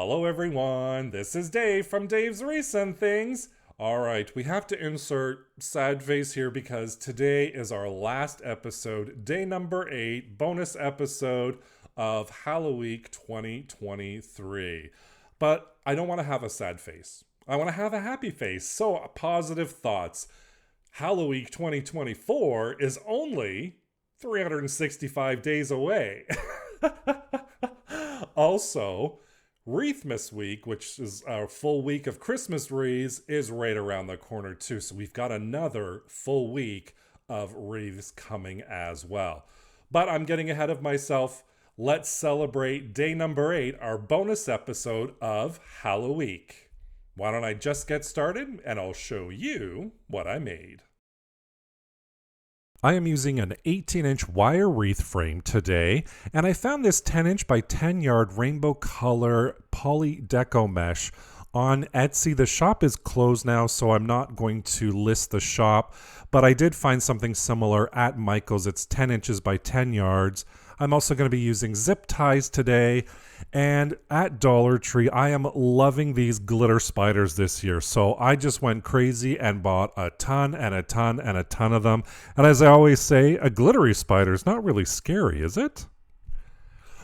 Hello everyone, this is Dave from Dave's Recent Things. Alright, we have to insert sad face here because today is our last episode, day number 8, bonus episode of Hallo-week 2023. But I don't want to have a sad face. I want to have a happy face, so positive thoughts. Hallo-week 2024 is only 365 days away. Also, Wreathmas week, which is our full week of Christmas wreaths, is right around the corner too. So we've got another full week of wreaths coming as well. But I'm getting ahead of myself. Let's celebrate day number 8, our bonus episode of Hallo-week. Why don't I just get started and I'll show you what I made. I am using an 18-inch wire wreath frame today, and I found this 10-inch by 10-yard rainbow color poly deco mesh on Etsy. The shop is closed now, so I'm not going to list the shop, but I did find something similar at Michael's. It's 10 inches by 10 yards. I'm also going to be using zip ties today, and at Dollar Tree, I am loving these glitter spiders this year. So I just went crazy and bought a ton and a ton and a ton of them. And as I always say, a glittery spider is not really scary, is it?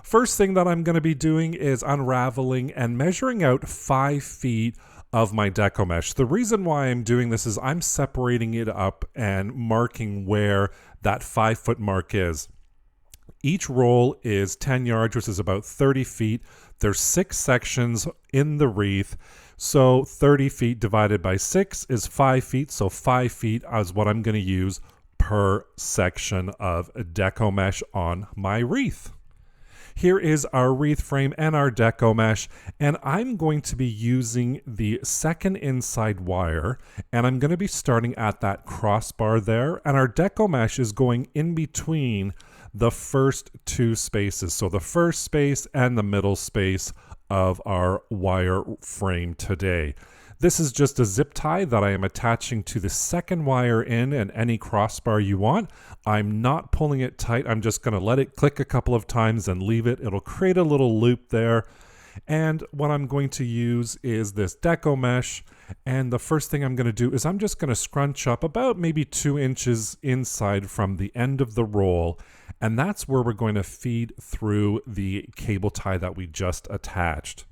First thing that I'm going to be doing is unraveling and measuring out 5 feet of my deco mesh. The reason why I'm doing this is I'm separating it up and marking where that 5-foot mark is. Each roll is 10 yards, which is about 30 feet. There's 6 sections in the wreath. So 30 feet divided by 6 is 5 feet. So 5 feet is what I'm going to use per section of deco mesh on my wreath. Here is our wreath frame and our deco mesh, and I'm going to be using the second inside wire, and I'm going to be starting at that crossbar there, and our deco mesh is going in between the first 2 spaces. So the first space and the middle space of our wire frame today. This is just a zip tie that I am attaching to the second wire in and any crossbar you want. I'm not pulling it tight. I'm just going to let it click a couple of times and leave it. It'll create a little loop there. And what I'm going to use is this deco mesh. And the first thing I'm going to do is I'm just going to scrunch up about maybe 2 inches inside from the end of the roll. And that's where we're going to feed through the cable tie that we just attached.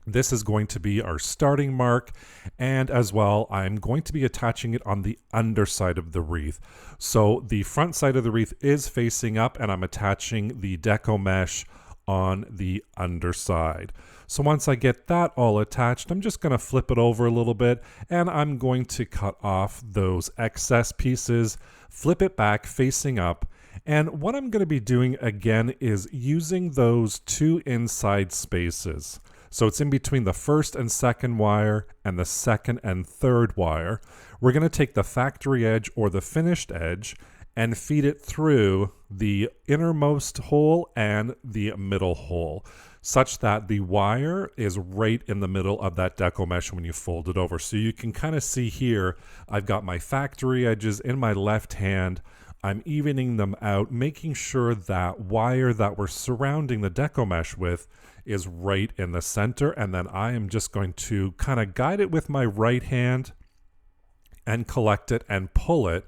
This is going to be our starting mark, and as well, I'm going to be attaching it on the underside of the wreath. So the front side of the wreath is facing up, and I'm attaching the deco mesh on the underside. So once I get that all attached, I'm just going to flip it over a little bit, and I'm going to cut off those excess pieces, flip it back facing up. And what I'm going to be doing again is using those 2 inside spaces. So it's in between the first and second wire and the second and third wire. We're going to take the factory edge or the finished edge and feed it through the innermost hole and the middle hole, such that the wire is right in the middle of that deco mesh when you fold it over. So you can kind of see here, I've got my factory edges in my left hand. I'm evening them out, making sure that wire that we're surrounding the deco mesh with is right in the center. And then I am just going to kind of guide it with my right hand and collect it and pull it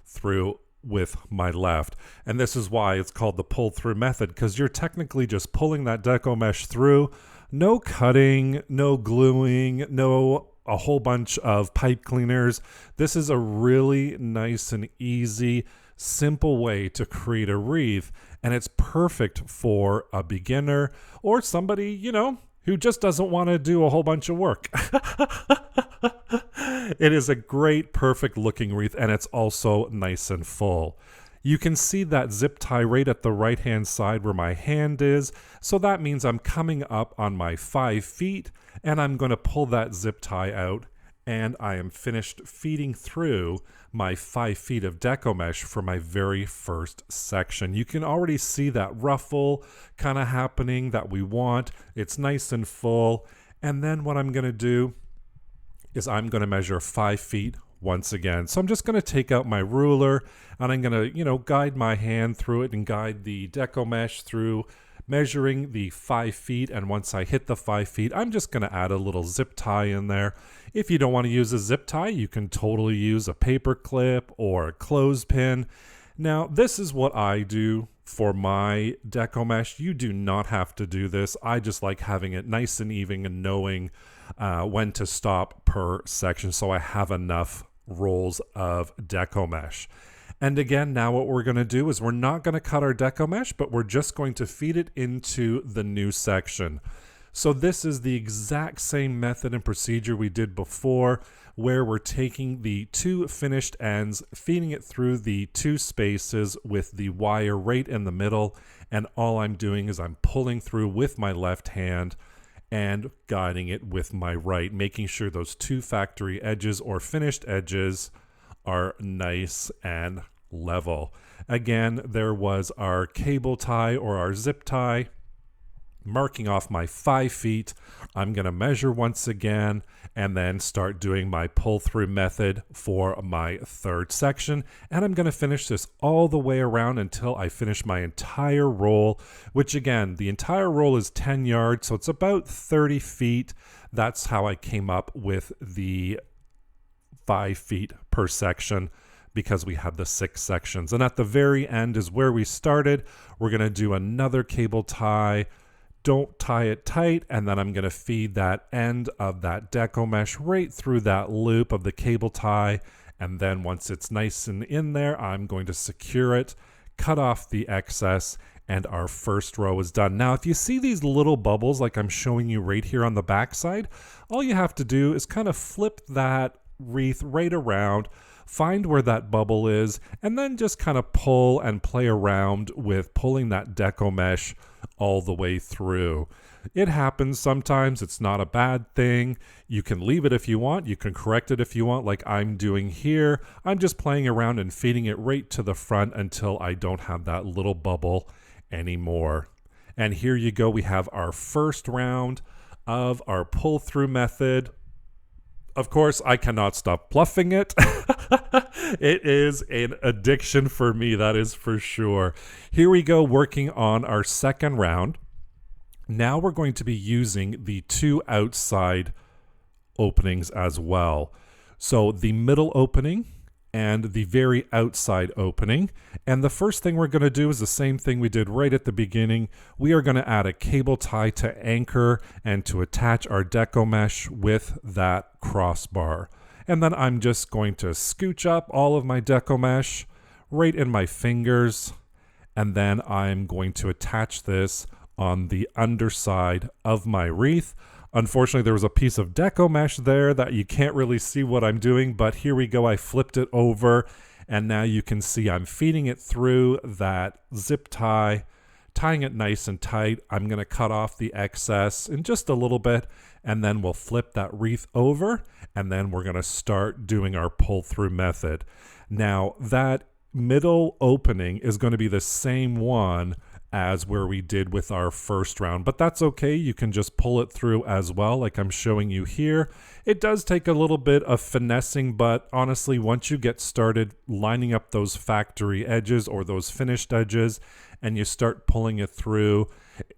through with my left. And this is why it's called the pull through method, because you're technically just pulling that deco mesh through. No cutting, no gluing, no a whole bunch of pipe cleaners. This is a really nice and easy, simple way to create a wreath, and it's perfect for a beginner or somebody, you know, who just doesn't want to do a whole bunch of work. It is a great, perfect looking wreath, and it's also nice and full. You can see that zip tie right at the right hand side where my hand is, so that means I'm coming up on my 5 feet, and I'm going to pull that zip tie out, and I am finished feeding through my 5 feet of deco mesh for my very first section. You can already see that ruffle kind of happening that we want. It's nice and full. And then what I'm going to do is I'm going to measure 5 feet once again. So I'm just going to take out my ruler, and I'm going to, guide my hand through it and guide the deco mesh through measuring the 5 feet, and once I hit the 5 feet, I'm just going to add a little zip tie in there. If you don't want to use a zip tie, you can totally use a paper clip or a clothespin. Now, this is what I do for my deco mesh. You do not have to do this. I just like having it nice and even and knowing when to stop per section, so I have enough rolls of deco mesh. And again, now what we're going to do is we're not going to cut our deco mesh, but we're just going to feed it into the new section. So this is the exact same method and procedure we did before, where we're taking the 2 finished ends, feeding it through the 2 spaces with the wire right in the middle, and all I'm doing is I'm pulling through with my left hand and guiding it with my right, making sure those 2 factory edges or finished edges are nice and level. Again, there was our cable tie or our zip tie, marking off my 5 feet. I'm going to measure once again and then start doing my pull through method for my 3rd section. And I'm going to finish this all the way around until I finish my entire roll, which again, the entire roll is 10 yards, so it's about 30 feet. That's how I came up with the 5 feet per section, because we had the 6 sections. And at the very end is where we started. We're going to do another cable tie. Don't tie it tight, and then I'm going to feed that end of that deco mesh right through that loop of the cable tie, and then once it's nice and in there, I'm going to secure it, cut off the excess, and our first row is done. Now, if you see these little bubbles like I'm showing you right here on the back side, all you have to do is kind of flip that wreath right around, find where that bubble is, and then just kind of pull and play around with pulling that deco mesh all the way through. It happens sometimes. It's not a bad thing. You can leave it if you want. You can correct it if you want, like I'm doing here. I'm just playing around and feeding it right to the front until I don't have that little bubble anymore. And here you go. We have our first round of our pull through method. Of course, I cannot stop bluffing it. It is an addiction for me, that is for sure. Here we go, working on our second round. Now we're going to be using the 2 outside openings as well. So the middle opening and the very outside opening. And the first thing we're going to do is the same thing we did right at the beginning. We are going to add a cable tie to anchor and to attach our deco mesh with that crossbar. And then I'm just going to scooch up all of my deco mesh right in my fingers. And then I'm going to attach this on the underside of my wreath. Unfortunately, there was a piece of deco mesh there that you can't really see what I'm doing, but here we go. I flipped it over, and now you can see I'm feeding it through that zip tie, tying it nice and tight. I'm going to cut off the excess in just a little bit, and then we'll flip that wreath over, and then we're going to start doing our pull-through method. Now, that middle opening is going to be the same one as where we did with our first round, but that's okay. You can just pull it through as well, like I'm showing you here. It does take a little bit of finessing, but honestly, once you get started lining up those factory edges or those finished edges and you start pulling it through,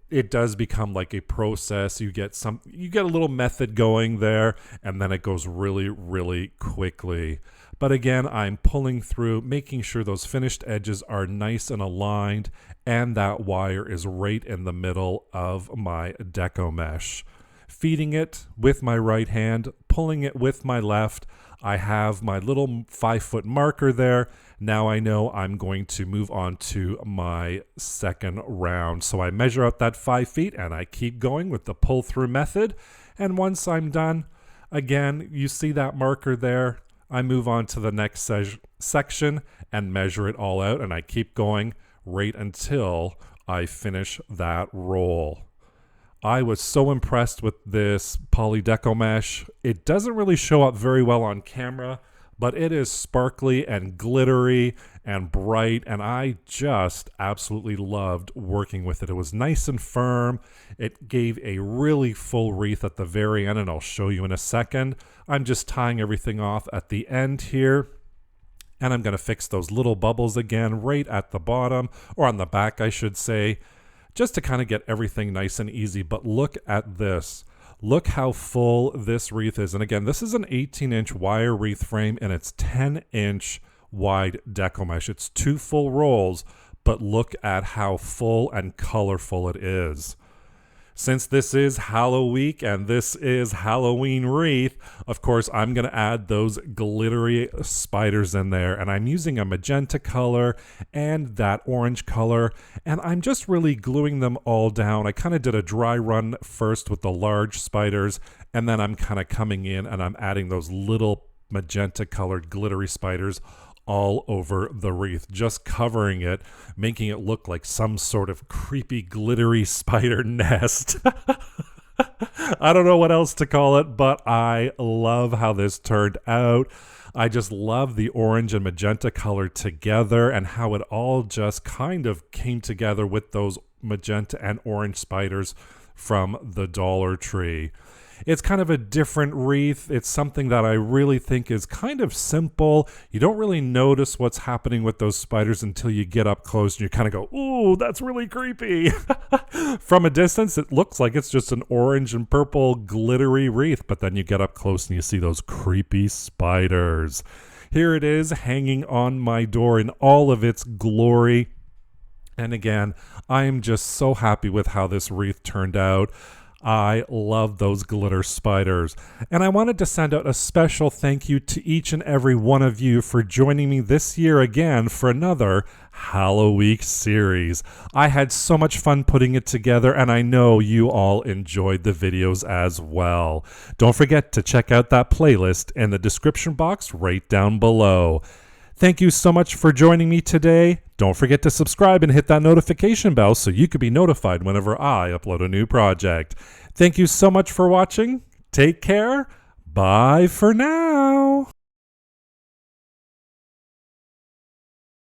it does become like a process. You get a little method going there, and then it goes really, really quickly. But again, I'm pulling through, making sure those finished edges are nice and aligned, and that wire is right in the middle of my deco mesh. Feeding it with my right hand, pulling it with my left. I have my little 5-foot marker there. Now I know I'm going to move on to my second round. So I measure out that 5 feet and I keep going with the pull through method. And once I'm done, again, you see that marker there. I move on to the next section and measure it all out, and I keep going right until I finish that roll. I was so impressed with this poly deco mesh. It doesn't really show up very well on camera, but it is sparkly and glittery and bright, and I just absolutely loved working with it. It was nice and firm. It gave a really full wreath at the very end, and I'll show you in a second. I'm just tying everything off at the end here, and I'm going to fix those little bubbles again right at the bottom, or on the back, I should say. just to kind of get everything nice and easy. But look at this. Look how full this wreath is. And again, this is an 18-inch wire wreath frame, and it's 10-inch wide deco mesh. It's 2 full rolls, but look at how full and colorful it is. Since this is Hallo-week and this is Halloween wreath, of course, I'm going to add those glittery spiders in there. And I'm using a magenta color and that orange color. And I'm just really gluing them all down. I kind of did a dry run first with the large spiders. And then I'm kind of coming in and I'm adding those little magenta colored glittery spiders all over the wreath, just covering it, making it look like some sort of creepy glittery spider nest. I don't know what else to call it, but I love how this turned out. I just love the orange and magenta color together and how it all just kind of came together with those magenta and orange spiders from the Dollar Tree. It's kind of a different wreath. It's something that I really think is kind of simple. You don't really notice what's happening with those spiders until you get up close and you kind of go, ooh, that's really creepy. From a distance, it looks like it's just an orange and purple glittery wreath, but then you get up close and you see those creepy spiders. Here it is hanging on my door in all of its glory. And again, I am just so happy with how this wreath turned out. I love those glitter spiders. And I wanted to send out a special thank you to each and every one of you for joining me this year again for another Hallo-week series. I had so much fun putting it together, and I know you all enjoyed the videos as well. Don't forget to check out that playlist in the description box right down below. Thank you so much for joining me today. Don't forget to subscribe and hit that notification bell so you can be notified whenever I upload a new project. Thank you so much for watching. Take care. Bye for now.